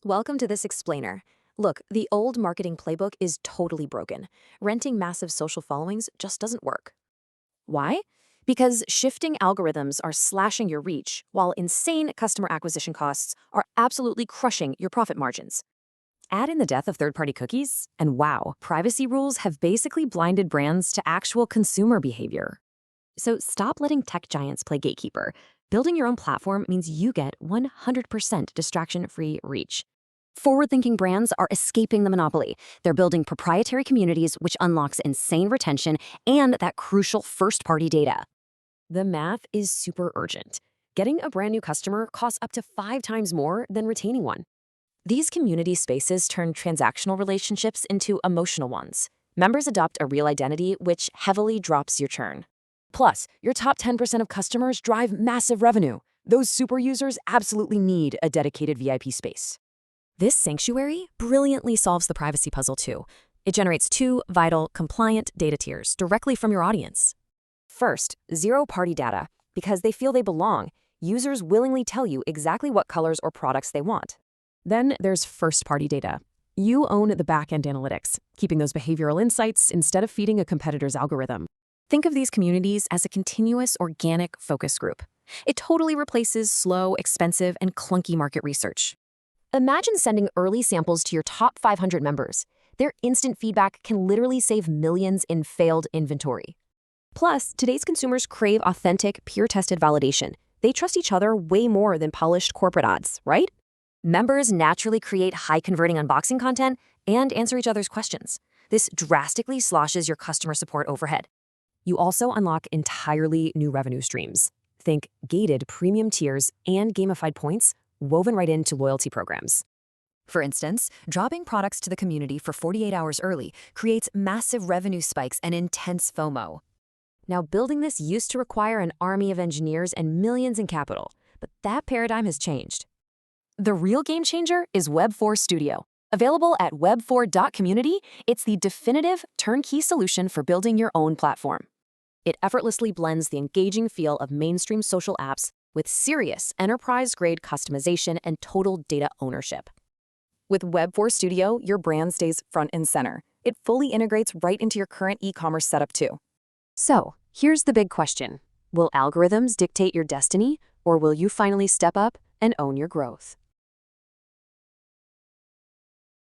Welcome to this explainer. Look, the old marketing playbook is totally broken. Renting massive social followings just doesn't work. Why? Because shifting algorithms are slashing your reach, while insane customer acquisition costs are absolutely crushing your profit margins. Add in the death of third-party cookies, and wow, privacy rules have basically blinded brands to actual consumer behavior. So stop letting tech giants play gatekeeper. Building your own platform means you get 100% distraction-free reach. Forward-thinking brands are escaping the monopoly. They're building proprietary communities, which unlocks insane retention and that crucial first-party data. The math is super urgent. Getting a brand new customer costs up to 5 times more than retaining one. These community spaces turn transactional relationships into emotional ones. Members adopt a real identity, which heavily drops your churn. Plus, your top 10% of customers drive massive revenue. Those super users absolutely need a dedicated VIP space. This sanctuary brilliantly solves the privacy puzzle too. It generates 2 vital, compliant data tiers directly from your audience. First, zero-party data. Because they feel they belong, users willingly tell you exactly what colors or products they want. Then there's first-party data. You own the back-end analytics, keeping those behavioral insights instead of feeding a competitor's algorithm. Think of these communities as a continuous, organic focus group. It totally replaces slow, expensive, and clunky market research. Imagine sending early samples to your top 500 members. Their instant feedback can literally save millions in failed inventory. Plus, today's consumers crave authentic, peer-tested validation. They trust each other way more than polished corporate ads, right? Members naturally create high-converting unboxing content and answer each other's questions. This drastically sloshes your customer support overhead. You also unlock entirely new revenue streams. Think gated premium tiers and gamified points woven right into loyalty programs. For instance, dropping products to the community for 48 hours early creates massive revenue spikes and intense FOMO. Now, building this used to require an army of engineers and millions in capital, but that paradigm has changed. The real game changer is Web4 Studio. Available at web4.community, it's the definitive turnkey solution for building your own platform. It effortlessly blends the engaging feel of mainstream social apps with serious enterprise-grade customization and total data ownership. With Web4 Studio, your brand stays front and center. It fully integrates right into your current e-commerce setup too. So, here's the big question. Will algorithms dictate your destiny, or will you finally step up and own your growth?